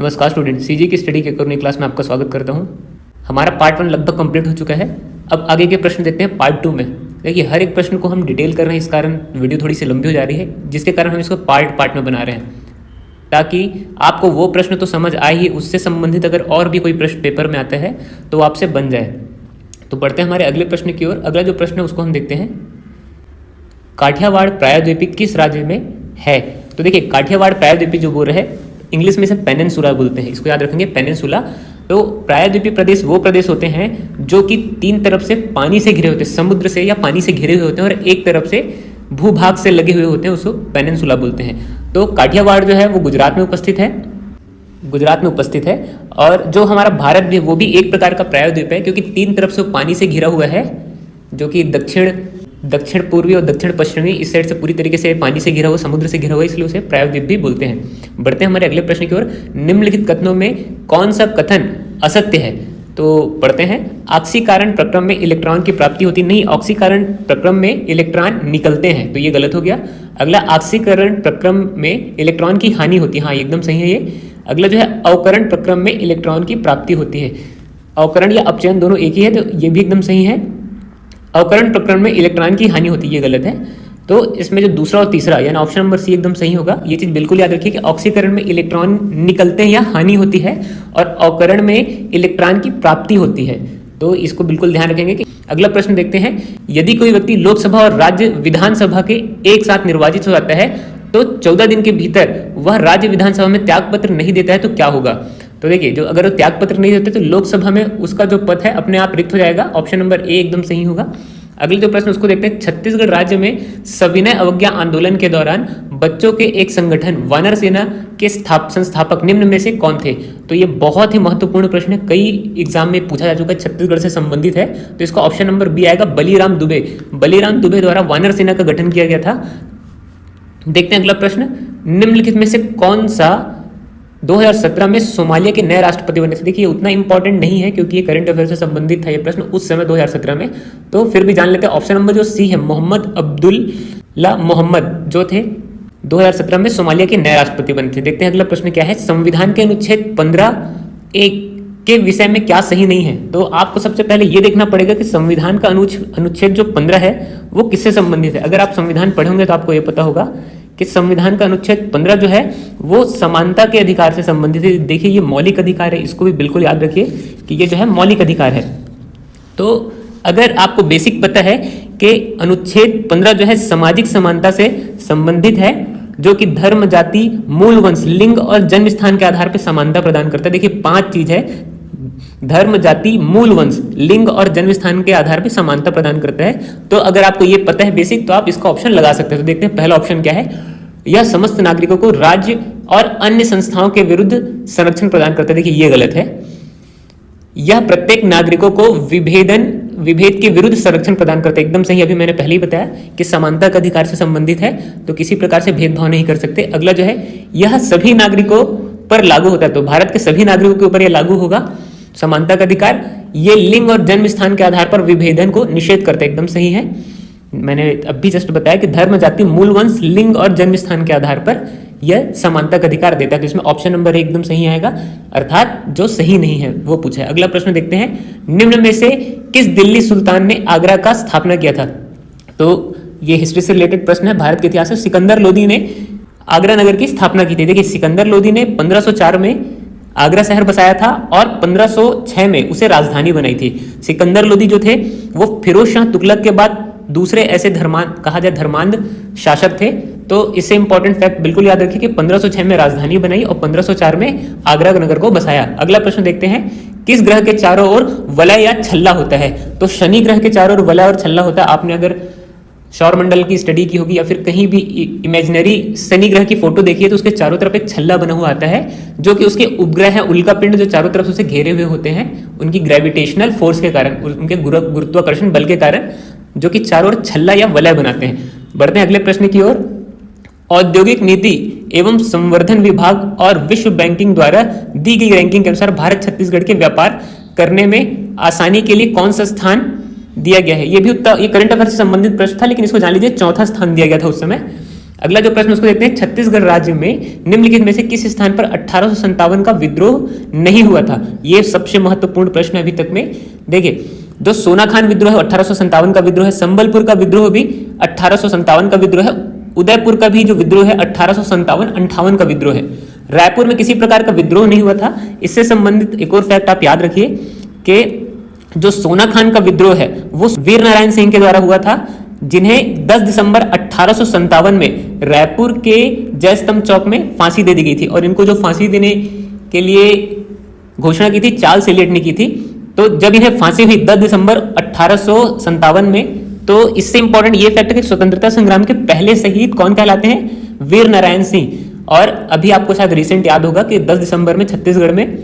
नमस्कार student, CG की study के कोरोना क्लास में आपका स्वागत करता हूं। हमारा पार्ट 1 लगभग कंप्लीट हो चुका है। अब आगे के प्रश्न देखते हैं पार्ट 2 में। देखिए, हर एक प्रश्न को हम डिटेल कर रहे हैं, इस कारण वीडियो थोड़ी सी लंबी हो जा रही है, जिसके कारण हम इसको पार्ट में बना रहे हैं, ताकि आपको वो प्रश्न तो समझ आए ही, उससे संबंधित अगर और भी कोई प्रश्न पेपर में आता है तो वो आपसे बन जाए। तो बढ़ते हैं हमारे अगले प्रश्न की ओर। अगला जो प्रश्न है उसको हम देखते हैं, काठियावाड़ प्रायद्वीप किस राज्य में है? तो देखिए, काठियावाड़ प्रायद्वीप जो बोल रहे हैं, इंग्लिश में इसे पेनिनसुला बोलते हैं, इसको याद रखेंगे, पेनिनसुला। तो प्रायद्वीपीय प्रदेश वो प्रदेश होते हैं जो कि 3 तरफ से पानी से घिरे होते हैं, समुद्र से या पानी से घिरे हुए होते हैं, और एक तरफ से भूभाग से लगे हुए होते हैं, उसको पेनिनसुला बोलते हैं। तो काठियावाड़ जो है वो गुजरात में उपस्थित है, और जो हमारा भारत भी है वो भी एक प्रकार का प्रायद्वीप है, क्योंकि 3 तरफ से पानी से घिरा हुआ है, जो कि दक्षिण पूर्वी और दक्षिण पश्चिमी इस साइड से पूरी तरीके से पानी से घिरा हुआ, समुद्र से घिरा हुआ, इसलिए उसे प्रायद्वीप भी बोलते हैं। बढ़ते हैं हमारे अगले प्रश्न की ओर। निम्नलिखित कथनों में कौन सा कथन असत्य है? तो पढ़ते हैं, ऑक्सीकरण प्रक्रम में इलेक्ट्रॉन की प्राप्ति होती नहीं, ऑक्सीकरण प्रक्रम में इलेक्ट्रॉन निकलते हैं, तो ये गलत हो गया। अगला, ऑक्सीकरण प्रक्रम में इलेक्ट्रॉन की हानि होती है, हाँ एकदम सही है ये। अगला जो है, अवकरण प्रक्रम में इलेक्ट्रॉन की प्राप्ति होती है, अवकरण या अपचयन दोनों एक ही है, तो ये भी एकदम सही है। अवकरण प्रकरण में इलेक्ट्रॉन की हानि होती है, ये गलत है। तो इसमें जो दूसरा और तीसरा यानी ऑप्शन नंबर सी एकदम सही होगा। ये चीज बिल्कुल याद रखिए कि ऑक्सीकरण में इलेक्ट्रॉन निकलते हैं या हानि होती है, और अवकरण में इलेक्ट्रॉन की प्राप्ति होती है, तो इसको बिल्कुल ध्यान रखेंगे। कि अगला प्रश्न देखते हैं, यदि कोई व्यक्ति लोकसभा और राज्य विधानसभा के एक साथ निर्वाचित हो जाता है तो 14 दिन के भीतर वह राज्य विधानसभा में त्यागपत्र नहीं देता है तो क्या होगा? तो देखिए, जो अगर वो त्यागपत्र नहीं देते तो लोकसभा में उसका जो पद है अपने आप रिक्त हो जाएगा, ऑप्शन नंबर ए एकदम सही होगा। अगले जो प्रश्न उसको देखते हैं, छत्तीसगढ़ राज्य में सविनय अवज्ञा आंदोलन के दौरान बच्चों के एक संगठन वानर सेना के संस्थापक निम्न में से कौन थे? तो ये बहुत ही महत्वपूर्ण प्रश्न है, कई एग्जाम में पूछा जा चुका है, छत्तीसगढ़ से संबंधित है, तो इसका ऑप्शन नंबर बी आएगा, बलीराम दुबे। बलीराम दुबे द्वारा वानर सेना का गठन किया गया था। देखते हैं अगला प्रश्न, निम्नलिखित में से कौन सा 2017 में सोमालिया के नए राष्ट्रपति बने थे? देखिए, उतना इंपॉर्टेंट नहीं है क्योंकि ये करंट अफेयर से संबंधित था ये प्रश्न उस समय 2017 में, तो फिर भी जान लेते हैं। ऑप्शन नंबर जो सी है, मोहम्मद अब्दुल्ला मोहम्मद जो थे 2017 में सोमालिया के नए राष्ट्रपति बने थे। देखते हैं अगला प्रश्न क्या है, संविधान के अनुच्छेद 15(a) के विषय में क्या सही नहीं है? तो आपको सबसे पहले ये देखना पड़ेगा कि संविधान का अनुच्छेद जो 15 है वो किससे संबंधित है। अगर आप संविधान पढ़े होंगे तो आपको ये पता होगा कि संविधान का अनुच्छेद 15 जो है वो समानता के अधिकार से संबंधित है। देखिए, ये मौलिक अधिकार है, इसको भी बिल्कुल याद रखिए कि ये जो है मौलिक अधिकार है। तो अगर आपको बेसिक पता है कि अनुच्छेद 15 जो है सामाजिक समानता से संबंधित है, जो कि धर्म, जाति, मूल वंश, लिंग और जन्म स्थान के आधार पर समानता प्रदान करता है। देखिए, 5 चीज है, धर्म, जाति, मूल वंश, लिंग और जन्म स्थान के आधार पर समानता प्रदान करता है। तो अगर आपको ये पता है बेसिक, तो आप इसका ऑप्शन लगा सकते हैं। तो देखते हैं पहला ऑप्शन क्या है, यह समस्त नागरिकों को राज्य और अन्य संस्थाओं के विरुद्ध संरक्षण प्रदान करता है। देखिए, ये गलत है। यह प्रत्येक नागरिकों को विभेद के विरुद्ध संरक्षण प्रदान करता है, एकदम सही। अभी मैंने पहले ही बताया कि समानता का अधिकार से संबंधित है, तो किसी प्रकार से भेदभाव नहीं कर सकते। अगला जो है, यह सभी नागरिकों पर लागू होता है, तो भारत के सभी नागरिकों के ऊपर यह लागू होगा समानता का अधिकार। ये लिंग और जन्म स्थान के आधार पर विभेदन को निषेध करता है, एकदम सही है। मैंने अभी जस्ट बताया कि धर्म, जाति, मूल वंश, लिंग और जन्म स्थान के आधार पर यह समानता का अधिकार देता है, तो इसमें ऑप्शन नंबर एकदम सही आएगा, अर्थात जो सही नहीं है वो पूछा है। अगला प्रश्न देखते हैं, निम्न में से किस दिल्ली सुल्तान ने आगरा का स्थापना किया था? तो ये हिस्ट्री से रिलेटेड प्रश्न है, भारत के इतिहास से। सिकंदर लोदी ने आगरा नगर की स्थापना की थी। देखिए, सिकंदर लोदी ने 1504 में आगरा शहर बसाया था और 1506 में उसे राजधानी बनाई थी। सिकंदर लोदी जो थे वो फिरोज शाह तुगलक के बाद दूसरे ऐसे धर्मांध शासक थे, तो इससे इंपॉर्टेंट फैक्ट बिल्कुल याद रखिए कि 1506 में राजधानी बनाई और 1504 में आगरा नगर को बसाया। अगला प्रश्न देखते हैं, किस ग्रह के चारों ओर वलय या छल्ला होता है? तो शनि ग्रह के चारों ओर वलय और छल्ला होता है। आपने अगर सौरमंडल की स्टडी की होगी या फिर कहीं भी इमेजिनरी शनि ग्रह की फोटो देखी है तो उसके चारों तरफ एक छल्ला बना हुआ आता है, जो कि उसके उपग्रह है उल्का पिंड जो चारों तरफ उसे घेरे हुए होते हैं, उनकी ग्रेविटेशनल फोर्स के कारण, उनके गुरुत्वाकर्षण बल के कारण, जो कि चारों ओर छल्ला या वलय बनाते हैं। बढ़ते हैं अगले प्रश्न की ओर। औद्योगिक नीति एवं संवर्धन विभाग और विश्व बैंकिंग द्वारा दी गई रैंकिंग के अनुसार भारत छत्तीसगढ़ के व्यापार करने में आसानी के लिए कौन सा स्थान दिया गया है? ये करंट अफेयर से संबंधित प्रश्न था, लेकिन इसको जान लीजिए, 4था स्थान दिया गया था उस समय। अगला जो प्रश्न उसको देखते हैं, छत्तीसगढ़ राज्य में निम्नलिखित में से किस स्थान पर 1857 का विद्रोह नहीं हुआ था? ये सबसे महत्वपूर्ण प्रश्न है अभी तक में। देखिए, जो सोनाखान विद्रोह है 1857 का विद्रोह है, संबलपुर का विद्रोह भी 1857 का विद्रोह है, उदयपुर का भी जो विद्रोह है 1857-58 का विद्रोह है। रायपुर में किसी प्रकार का विद्रोह नहीं हुआ था। इससे संबंधित एक और फैक्ट आप याद रखिए कि जो सोनाखान का विद्रोह है वो वीर नारायण सिंह के द्वारा हुआ था, जिन्हें 10 दिसंबर 1857 में रायपुर के जय स्तंभ चौक में फांसी दे दी गई थी। और इनको जो फांसी देने के लिए घोषणा की थी चार्ल्स एलियट ने की थी। तो जब इन्हें फांसी हुई 10 दिसंबर 1857 में, तो इससे इंपॉर्टेंट ये फैक्ट है कि स्वतंत्रता संग्राम के पहले शहीद कौन कहलाते हैं? वीर नारायण सिंह। और अभी आपको शायद रिसेंट याद होगा कि 10 दिसंबर में छत्तीसगढ़ में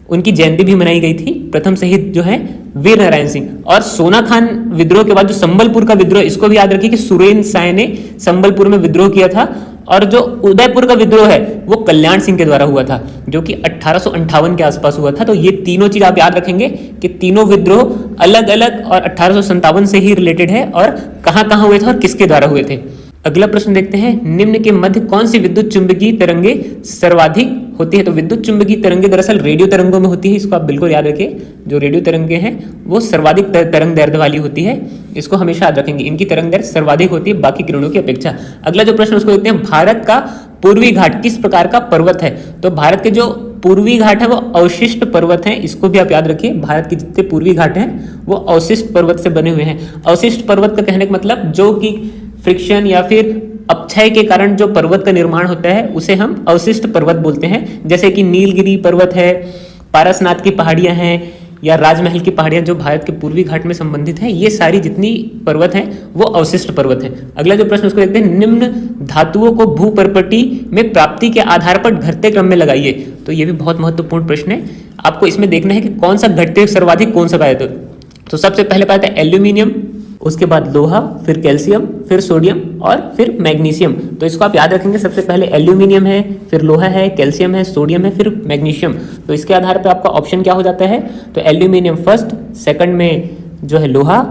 उनकी जयंती भी मनाई गई थी। प्रथम शहीद जो है वीर नारायण सिंह। और सोनाखान विद्रोह के बाद जो संबलपुर का विद्रोह, इसको भी याद रखिए कि सुरेंद्र साय ने संबलपुर में विद्रोह किया था। और जो उदयपुर का विद्रोह है वो कल्याण सिंह के द्वारा हुआ था, जो कि 1858 के आसपास हुआ था। तो ये तीनों चीज आप याद रखेंगे कि तीनों विद्रोह अलग अलग और 1857 से ही रिलेटेड है और कहां कहां हुए थे और किसके द्वारा हुए थे। अगला प्रश्न देखते हैं, निम्न के मध्य कौन सी विद्युत चुंबकीय तरंगे सर्वाधिक होती है? तो विद्युत चुंबकीय तरंगे दरअसल रेडियो तरंगों में होती है। इसको आप बिल्कुल याद रखिए, जो रेडियो तरंगे हैं वो सर्वाधिक तरंग दैर्ध्य वाली होती है। इसको हमेशा याद रखेंगे, इनकी तरंग दैर्ध्य सर्वाधिक होती है बाकी किरणों की अपेक्षा। अगला जो प्रश्न उसको देखते हैं, भारत का पूर्वी घाट किस प्रकार का पर्वत है? तो भारत के जो पूर्वी घाट है वो अवशिष्ट पर्वत है। इसको भी आप याद रखिए, भारत के जितने पूर्वी घाट हैं वो अवशिष्ट पर्वत से बने हुए हैं। अवशिष्ट पर्वत का कहने का मतलब जो कि फ्रिक्शन या फिर अपक्षय के कारण जो पर्वत का निर्माण होता है उसे हम अवशिष्ट पर्वत बोलते हैं। जैसे कि नीलगिरी पर्वत है, पारसनाथ की पहाड़ियां हैं या राजमहल की पहाड़ियां जो भारत के पूर्वी घाट में संबंधित हैं, ये सारी जितनी पर्वत हैं वो अवशिष्ट पर्वत हैं। अगला जो प्रश्न उसको देखते हैं, निम्न धातुओं को भूपर्पटी में प्राप्ति के आधार पर घटते क्रम में लगाइए। तो ये भी बहुत महत्वपूर्ण प्रश्न है। आपको इसमें देखना है कि कौन सा घटते सर्वाधिक कौन सा पाया। तो सबसे पहले पाया था एल्यूमिनियम, उसके बाद लोहा, फिर कैल्शियम, फिर सोडियम और फिर मैग्नीशियम। तो इसको आप याद रखेंगे, सबसे पहले एल्यूमिनियम है, फिर लोहा है, कैल्शियम है, सोडियम है, फिर मैग्नीशियम। तो इसके आधार पर आपका ऑप्शन क्या हो जाता है? तो एल्यूमिनियम फर्स्ट, सेकंड में जो है लोहा,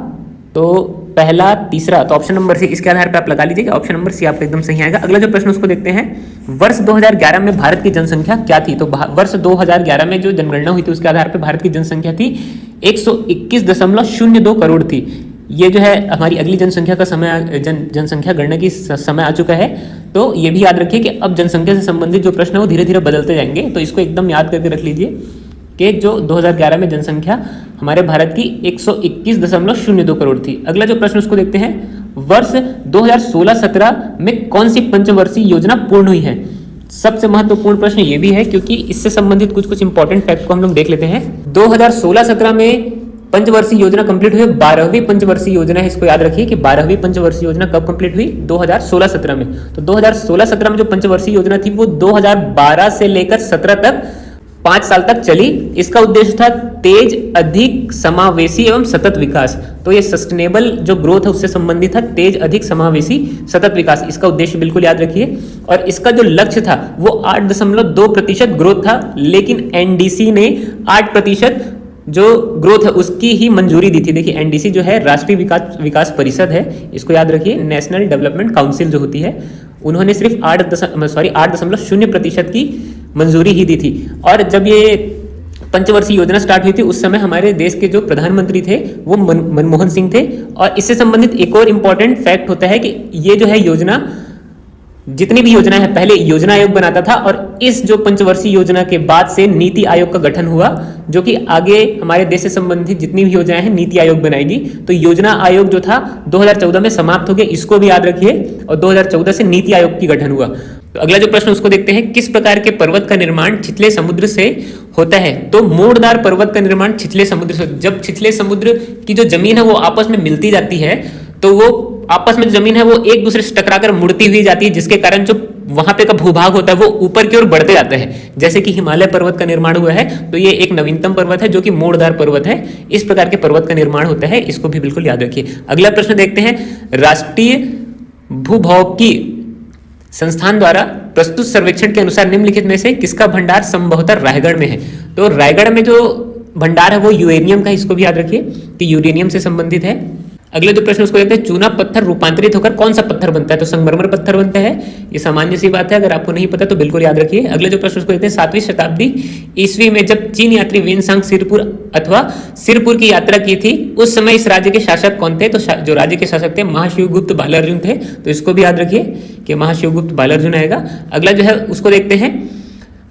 तो पहला, तीसरा, तो ऑप्शन नंबर सी। इसके आधार पर आप लगा लीजिए, ऑप्शन नंबर सी आपका एकदम सही आएगा। अगला जो प्रश्न उसको देखते हैं, वर्ष 2011 में भारत की जनसंख्या क्या थी? तो वर्ष 2011 में जो जनगणना हुई थी उसके आधार पर भारत की जनसंख्या थी 121.02 करोड़ थी। ये जो है हमारी अगली जनसंख्या का समय, जनसंख्या गणना की समय आ चुका है। तो ये भी याद रखिए कि अब जनसंख्या से संबंधित जो प्रश्न है वो धीरे धीरे बदलते जाएंगे। तो इसको एकदम याद करके रख लीजिए कि जो 2011 में जनसंख्या हमारे भारत की 121.02 करोड़ थी। अगला जो प्रश्न उसको देखते हैं, वर्ष 2016-17 में कौन सी पंचवर्षीय योजना पूर्ण हुई है? सबसे महत्वपूर्ण प्रश्न ये भी है क्योंकि इससे संबंधित कुछ कुछ इंपॉर्टेंट फैक्ट को हम लोग देख लेते हैं। 2016-17 में पंचवर्षीय योजना कंप्लीट हुई, 12वीं पंचवर्षीय योजना है। इसको याद रखिए कि 12वीं पंचवर्षीय योजना कब कंप्लीट हुई? 2016-17 में। तो 2016-17 में जो पंचवर्षीय योजना थी वो 2012 से लेकर 17 तक 5 साल तक चली। इसका उद्देश्य था तेज, अधिक समावेशी एवं सतत विकास। तो ये सस्टेनेबल जो ग्रोथ है उससे संबंधित था, तेज, अधिक समावेशी, सतत विकास। इसका उद्देश्य बिल्कुल याद रखिए। और इसका जो लक्ष्य था वो 8.2% ग्रोथ था, लेकिन एनडीसी ने 8% जो ग्रोथ है उसकी ही मंजूरी दी थी। देखिए एनडीसी जो है राष्ट्रीय विकास परिषद है, इसको याद रखिए, नेशनल डेवलपमेंट काउंसिल जो होती है, उन्होंने सिर्फ 8.0% की मंजूरी ही दी थी। और जब ये पंचवर्षीय योजना स्टार्ट हुई थी उस समय हमारे देश के जो प्रधानमंत्री थे वो मनमोहन सिंह थे। और इससे संबंधित एक और इम्पॉर्टेंट फैक्ट होता है कि ये जो है योजना, जितनी भी योजना है पहले योजना आयोग बनाता था और इस जो पंचवर्षीय योजना के बाद से नीति आयोग का गठन हुआ, जो कि आगे हमारे देश से संबंधित जितनी भी योजनाएं हैं नीति आयोग बनाएगी। तो योजना आयोग जो था 2014 में समाप्त हो गया, इसको भी याद रखिए। और 2014 से नीति आयोग की गठन हुआ। तो अगला जो प्रश्न उसको देखते हैं, किस प्रकार के पर्वत का निर्माण छिछले समुद्र से होता है? तो मोड़दार पर्वत का निर्माण छिछले समुद्र से। जब छिछले समुद्र की जो जमीन है वो आपस में मिलती जाती है तो वो आपस में जो जमीन है वो एक दूसरे से टकराकर मुड़ती हुई जाती है, जिसके कारण जो वहां पे का भूभाग होता है वो ऊपर की ओर बढ़ते जाते हैं। जैसे कि हिमालय पर्वत का निर्माण हुआ है, तो ये एक नवीनतम पर्वत है जो कि मोड़दार पर्वत है। इस प्रकार के पर्वत का निर्माण होता है, इसको भी बिल्कुल याद रखिए। अगला प्रश्न देखते हैं, राष्ट्रीय भूभौतिकी संस्थान द्वारा प्रस्तुत सर्वेक्षण के अनुसार निम्नलिखित में से किसका भंडार संभवतः रायगढ़ में है? तो रायगढ़ में जो भंडार है वो यूरेनियम का, इसको भी याद रखिए कि यूरेनियम से संबंधित है। अगले जो प्रश्न उसको देखते हैं, चूना पत्थर रूपांतरित होकर कौन सा पत्थर बनता है? तो संगमरमर पत्थर बनता है। ये सामान्य सी बात है, अगर आपको नहीं पता तो बिल्कुल याद रखिए। अगले जो प्रश्न उसको देखते हैं, 7वीं शताब्दी ईस्वी में जब चीन यात्री वेनसांग सिरपुर अथवा सिरपुर की यात्रा की थी, उस समय इस राज्य के शासक कौन थे? तो जो राज्य के शासक थे महाशिवगुप्त बालार्जुन थे। तो इसको भी याद रखिए कि महाशिवगुप्त बालार्जुन आएगा। अगला जो है उसको देखते हैं,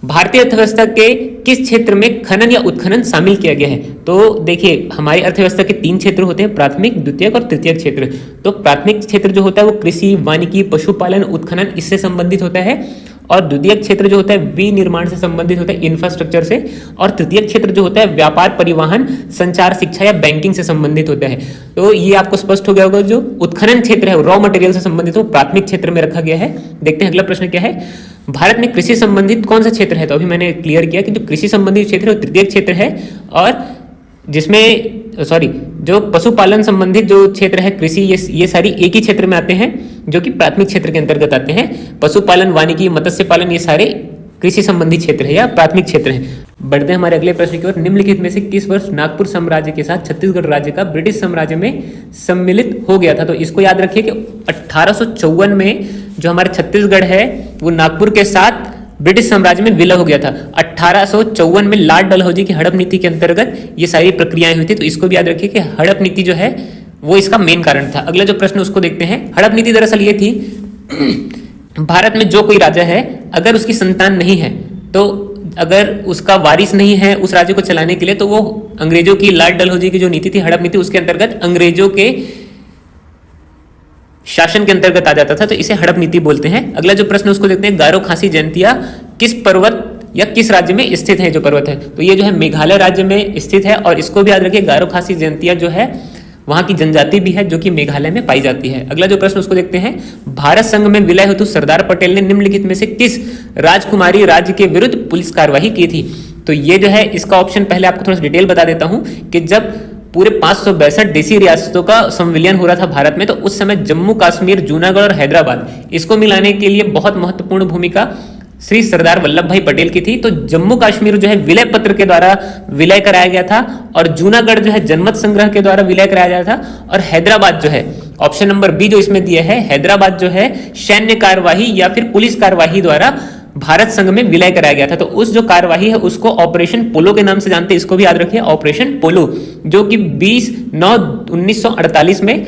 भारतीय अर्थव्यवस्था के किस क्षेत्र में खनन या उत्खनन शामिल किया गया है? तो देखिए, हमारी अर्थव्यवस्था के 3 क्षेत्र होते हैं, प्राथमिक, द्वितीयक और तृतीयक क्षेत्र। तो प्राथमिक क्षेत्र जो होता है वो कृषि, वानिकी, पशुपालन, उत्खनन इससे संबंधित होता है, और द्वितीयक क्षेत्र जो होता है विनिर्माण से संबंधित होता है, इंफ्रास्ट्रक्चर से, और तृतीयक क्षेत्र जो होता है व्यापार, परिवहन, संचार, शिक्षा या बैंकिंग से संबंधित होता है। तो ये आपको स्पष्ट हो गया होगा, जो उत्खनन क्षेत्र है रॉ मटेरियल से संबंधित हो प्राथमिक क्षेत्र में रखा गया है। देखते हैं अगला प्रश्न क्या है, भारत में कृषि संबंधित कौन सा क्षेत्र है? तो अभी मैंने क्लियर किया कि जो कृषि संबंधित क्षेत्र है वो तृतीयक क्षेत्र है, और जिसमें जो पशुपालन संबंधित जो क्षेत्र है कृषि, ये सारी एक ही क्षेत्र में आते हैं, जो कि प्राथमिक क्षेत्र के अंतर्गत आते हैं। पशुपालन, वानिकी, मत्स्य पालन ये सारे कृषि संबंधी क्षेत्र है या प्राथमिक क्षेत्र है। बढ़ते हैं हमारे अगले प्रश्न की ओर, निम्नलिखित में से किस वर्ष नागपुर साम्राज्य के साथ छत्तीसगढ़ राज्य का ब्रिटिश साम्राज्य में सम्मिलित हो गया था? तो इसको याद रखिए कि 1854 में जो हमारा छत्तीसगढ़ है वो नागपुर के साथ ब्रिटिश साम्राज्य में विलय हो गया था। 1854 में लॉर्ड डलहौजी की हड़प नीति के अंतर्गत ये सारी प्रक्रियाएं हुई थी। तो इसको भी याद रखिए कि हड़प नीति जो है वो इसका मेन कारण था। अगला जो प्रश्न उसको देखते हैं, हड़प नीति दरअसल ये थी, भारत में जो कोई राजा है अगर उसकी संतान नहीं है, तो अगर उसका वारिस नहीं है उस राज्य को चलाने के लिए, तो वो अंग्रेजों की, लॉर्ड डलहौजी की जो नीति थी हड़प नीति, उसके अंतर्गत अंग्रेजों के शासन के अंतर्गत आ जाता था। तो इसे हड़प नीति बोलते हैं। अगला जो प्रश्न उसको देखते हैं, गारो खासी जयंतिया किस पर्वत या किस राज्य में स्थित है? जो पर्वत है तो ये जो है मेघालय राज्य में स्थित है, और इसको भी याद रखिए गारो खासी जयंतिया जो है वहां की जनजाति भी है जो कि मेघालय में पाई जाती है। अगला जो प्रश्न उसको देखते हैं, भारत संघ में विलय हेतु सरदार पटेल ने निम्नलिखित में से किस राजकुमारी राज्य के विरुद्ध पुलिस कार्रवाई की थी? तो ये जो है इसका ऑप्शन पहले आपको थोड़ा सा डिटेल बता देता हूं कि जब पूरे 562 देसी रियासतों का संविलियन हो रहा था भारत में, तो उस समय जम्मू कश्मीर, जूनागढ़ और हैदराबाद इसको मिलाने के लिए बहुत महत्वपूर्ण भूमिका श्री सरदार वल्लभ भाई पटेल की थी। तो जम्मू कश्मीर जो है विलय पत्र के द्वारा विलय कराया गया था, और जूनागढ़ जो है जनमत संग्रह के द्वारा विलय कराया गया था, और हैदराबाद जो है ऑप्शन नंबर बी जो इसमें दिया है, हैदराबाद जो है सैन्य कार्यवाही या फिर पुलिस कार्यवाही द्वारा भारत संघ में विलय कराया गया था। तो उस जो कार्यवाही है उसको ऑपरेशन पोलो के नाम से जानते हैं, इसको भी याद रखिए, ऑपरेशन पोलो, जो कि 20/9/1948 में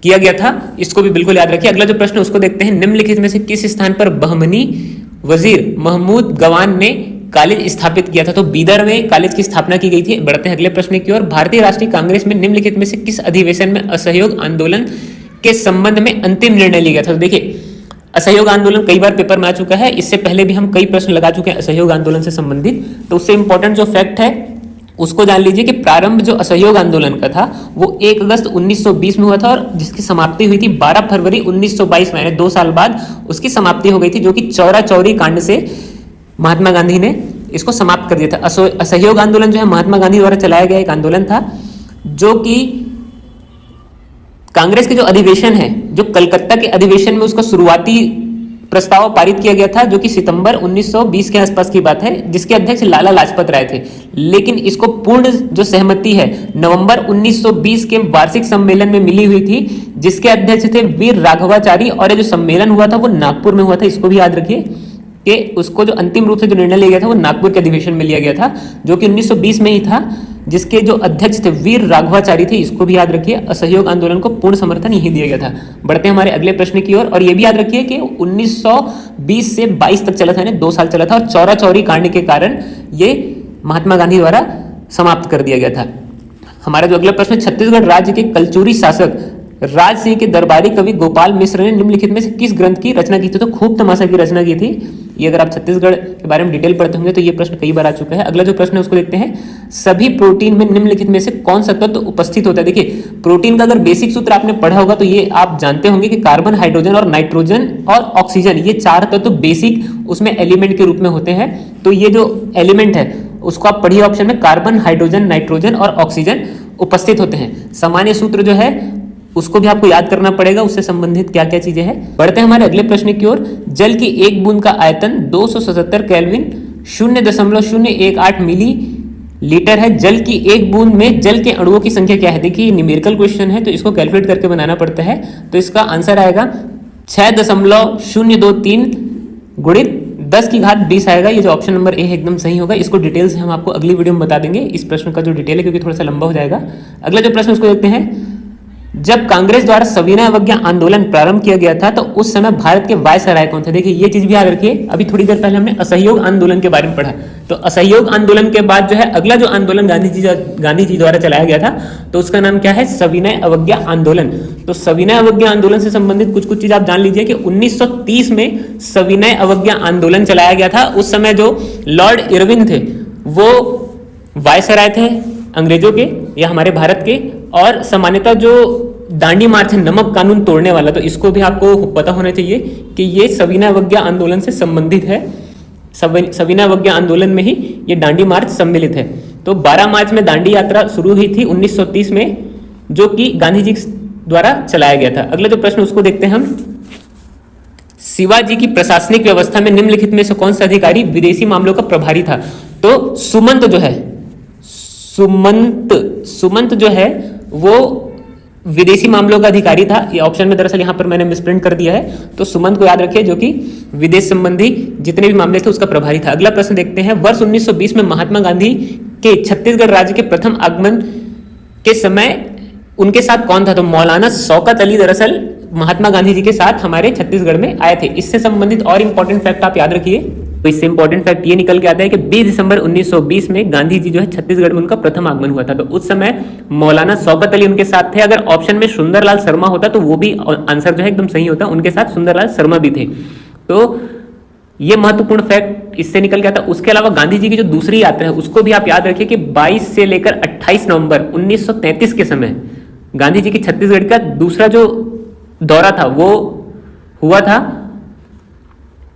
किया गया था। इसको भी बिल्कुल याद रखिए। अगला जो प्रश्न उसको देखते हैं, निम्नलिखित में से किस स्थान पर बहमनी वजीर महमूद गवान ने कॉलेज स्थापित किया था? तो बीदर में कॉलेज की स्थापना की गई थी। बढ़ते हैं अगले प्रश्न की ओर, भारतीय राष्ट्रीय कांग्रेस में निम्नलिखित में से किस अधिवेशन में असहयोग आंदोलन के संबंध में अंतिम निर्णय लिया गया था? तो देखिए, असहयोग आंदोलन कई बार पेपर में आ चुका है, इससे पहले भी हम कई प्रश्न लगा चुके हैं असहयोग आंदोलन से संबंधित। तो उससे इंपॉर्टेंट जो फैक्ट है उसको जान लीजिए कि प्रारंभ जो असहयोग आंदोलन का था वो 1 अगस्त 1920 में हुआ था, और जिसकी समाप्ति हुई थी 12 फरवरी 1922 में, 2 साल बाद उसकी समाप्ति हो गई थी, जो कि चौरा चौरी कांड से महात्मा गांधी ने इसको समाप्त कर दिया था। असहयोग आंदोलन जो है महात्मा गांधी द्वारा चलाया गया एक आंदोलन था, जो कि कांग्रेस के जो अधिवेशन है, जो कलकत्ता के अधिवेशन में उसका शुरुआती प्रस्ताव पारित किया गया था, जो कि सितंबर 1920 के आसपास की बात है, जिसके अध्यक्ष लाला लाजपत राय थे। लेकिन इसको पूर्ण जो सहमति है नवंबर 1920 के वार्षिक सम्मेलन में मिली हुई थी, जिसके अध्यक्ष थे वीर राघवाचारी, और ये जो सम्मेलन हुआ था वो नागपुर में हुआ था। इसको भी याद रखिए कि उसको जो अंतिम रूप से जो निर्णय लिया गया था वो नागपुर के अधिवेशन में लिया गया था, जो कि 1920 में ही था, जिसके जो अध्यक्ष थे वीर राघवाचारी थे। इसको भी याद रखिए, असहयोग आंदोलन को पूर्ण समर्थन यही दिया गया था। बढ़ते हैं हमारे अगले प्रश्न की ओर, और ये भी याद रखिए कि 1920 से 22 तक चला था, यानी 2 साल चला था, और चौरा चौरी कांड के कारण ये महात्मा गांधी द्वारा समाप्त कर दिया गया था। हमारा जो अगला प्रश्न, छत्तीसगढ़ राज्य के कलचुरी शासक राज सिंह के दरबारी कवि गोपाल मिश्र ने निम्नलिखित में से किस ग्रंथ की रचना की थी? तो खूब तमाशा की रचना की थी। ये अगर आप छत्तीसगढ़ के बारे में डिटेल पढ़ते होंगे तो ये प्रश्न कई बार आ चुका है। अगला जो प्रश्न है उसको देखते हैं, सभी प्रोटीन में निम्नलिखित में से कौन सा तत्व उपस्थित होता है? देखिए, प्रोटीन का अगर बेसिक सूत्र आपने पढ़ा होगा तो ये आप जानते होंगे कि कार्बन, हाइड्रोजन और नाइट्रोजन और ऑक्सीजन, ये 4 तत्व बेसिक उसमें एलिमेंट के रूप में होते हैं। तो ये जो एलिमेंट है उसको आप पढ़िए ऑप्शन में, कार्बन, हाइड्रोजन, नाइट्रोजन और ऑक्सीजन उपस्थित होते हैं। सामान्य सूत्र जो है उसको भी आपको याद करना पड़ेगा, उससे संबंधित क्या क्या चीजें हैं। बढ़ते हैं हमारे अगले प्रश्न की ओर, जल की एक बूंद का आयतन 277 केल्विन 0.018 मिली लीटर है। जल की एक बूंद में जल के अणुओं की संख्या क्या है? देखिए न्यूमेरिकल क्वेश्चन है तो इसको कैलकुलेट करके बनाना पड़ता है। तो इसका आंसर आएगा 6.023 गुणित 10 की घात 20 आएगा। ये जो ऑप्शन नंबर ए है एकदम सही होगा। इसको डिटेल से हम आपको अगली वीडियो में बता देंगे, इस प्रश्न का जो डिटेल है, क्योंकि थोड़ा सा लंबा हो जाएगा। अगला जो प्रश्न उसको देखते हैं, जब कांग्रेस द्वारा सविनय अवज्ञा आंदोलन प्रारंभ किया गया था तो उस समय भारत के वायसराय कौन थे? देखिए ये चीज भी याद रखिए। अभी थोड़ी देर पहले हमने असहयोग आंदोलन के बारे में पढ़ा, तो असहयोग आंदोलन के बाद जो है अगला जो आंदोलन गांधी जी द्वारा चलाया गया था तो उसका नाम क्या है? सविनय अवज्ञा आंदोलन। तो सविनय अवज्ञा आंदोलन से संबंधित कुछ कुछ चीज आप जान लीजिए कि 1930 में सविनय अवज्ञा आंदोलन चलाया गया था। उस समय जो लॉर्ड इरविन थे वो वायसराय थे अंग्रेजों के या हमारे भारत के, और सामान्यतः जो दांडी मार्च है नमक कानून तोड़ने वाला, तो इसको भी आपको पता होना चाहिए कि ये सविनय अवज्ञा आंदोलन से संबंधित है। सविनय अवज्ञा आंदोलन में ही ये दांडी मार्च सम्मिलित है। तो 12 मार्च में दांडी यात्रा शुरू हुई थी 1930 में, जो कि गांधी जी द्वारा चलाया गया था। अगला जो प्रश्न उसको देखते हैं हम, शिवाजी की प्रशासनिक व्यवस्था में निम्नलिखित में से कौन सा अधिकारी विदेशी मामलों का प्रभारी था? तो सुमंत जो है, सुमंत जो है वो विदेशी मामलों का अधिकारी था। ये ऑप्शन में दरअसल यहाँ पर मैंने मिसप्रिंट कर दिया है, तो सुमंत को याद रखिए, जो कि विदेश संबंधी जितने भी मामले थे उसका प्रभारी था। अगला प्रश्न देखते हैं, वर्ष 1920 में महात्मा गांधी के छत्तीसगढ़ राज्य के प्रथम आगमन के समय उनके साथ कौन था? तो मौलाना शौकत अली दरअसल महात्मा गांधी जी के साथ हमारे छत्तीसगढ़ में आए थे। इससे संबंधित और इंपॉर्टेंट फैक्ट आप याद रखिए। तो इससे इंपॉर्टेंट फैक्ट ये निकल के आता है कि 20 दिसंबर 1920 में गांधी जी जो है छत्तीसगढ़ में उनका प्रथम आगमन हुआ था। तो उस समय मौलाना शौकत अली उनके साथ थे। अगर ऑप्शन में सुंदरलाल शर्मा होता तो वो भी आंसर जो है एकदम सही होता, उनके साथ सुंदरलाल शर्मा भी थे। तो ये महत्वपूर्ण फैक्ट इससे निकल गया था। उसके अलावा गांधी जी की जो दूसरी यात्रा है उसको भी आप याद रखिए कि 22 से लेकर 28 नवंबर 1933 के समय गांधी जी की छत्तीसगढ़ का दूसरा जो दौरा था वो हुआ था।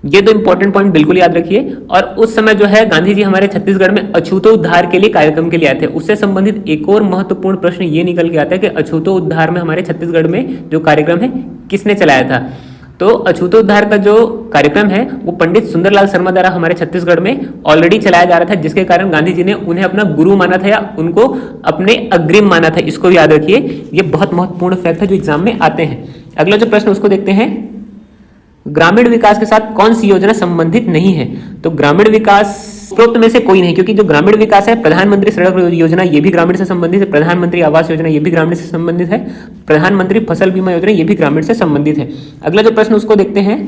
ये दो इंपॉर्टेंट पॉइंट बिल्कुल याद रखिए। और उस समय जो है गांधी जी हमारे छत्तीसगढ़ में अछूतो उद्धार के लिए कार्यक्रम के लिए आए थे। उससे संबंधित एक और महत्वपूर्ण प्रश्न ये निकल के आता है कि अछूतो उद्धार में हमारे छत्तीसगढ़ में जो कार्यक्रम है किसने चलाया था? तो अछूतो उद्धार का जो कार्यक्रम है वो पंडित सुंदरलाल शर्मा द्वारा हमारे छत्तीसगढ़ में ऑलरेडी चलाया जा रहा था, जिसके कारण गांधी जी ने उन्हें अपना गुरु माना था या उनको अपने अग्रिम माना था। इसको भी याद रखिए, ये बहुत महत्वपूर्ण फैक्ट है जो एग्जाम में आते हैं। अगला जो प्रश्न उसको देखते हैं, ग्रामीण विकास के साथ कौन सी योजना संबंधित नहीं है? तो ग्रामीण विकास उपरोक्त में से कोई नहीं, क्योंकि जो ग्रामीण विकास है, प्रधानमंत्री सड़क योजना ये भी ग्रामीण से संबंधित है, प्रधानमंत्री आवास योजना ये भी ग्रामीण से संबंधित है, प्रधानमंत्री फसल बीमा योजना ये भी ग्रामीण से संबंधित है। अगला जो प्रश्न उसको देखते हैं,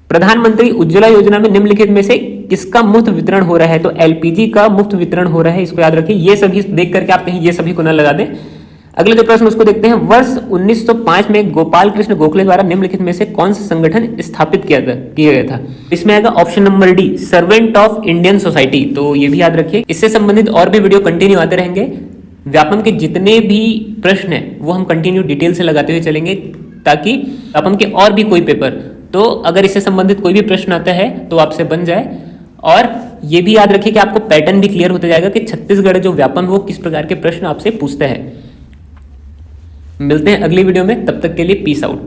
प्रधानमंत्री उज्ज्वला योजना में निम्नलिखित में से किसका मुफ्त वितरण हो रहा है? तो एलपीजी का मुफ्त वितरण हो रहा है, इसको याद रखिए। ये सभी देख करके आप कहीं ये सभी को न लगा दें। अगले जो प्रश्न उसको देखते हैं, वर्ष 1905 में गोपाल कृष्ण गोखले द्वारा निम्नलिखित में से कौन सा संगठन स्थापित किया गया था? इसमें आएगा option number D, servant of Indian society. तो ये भी याद रखिए। इससे संबंधित और भी वीडियो कंटिन्यू आते रहेंगे। व्यापम के जितने भी प्रश्न है वो हम कंटिन्यू डिटेल से लगाते हुए चलेंगे, ताकि व्यापम के और भी कोई पेपर, तो अगर इससे संबंधित कोई भी प्रश्न आता है तो आपसे बन जाए। और ये भी याद रखिए कि आपको पैटर्न भी क्लियर होता जाएगा कि छत्तीसगढ़ जो व्यापम वो किस प्रकार के प्रश्न आपसे पूछता है। मिलते हैं अगली वीडियो में, तब तक के लिए पीस आउट।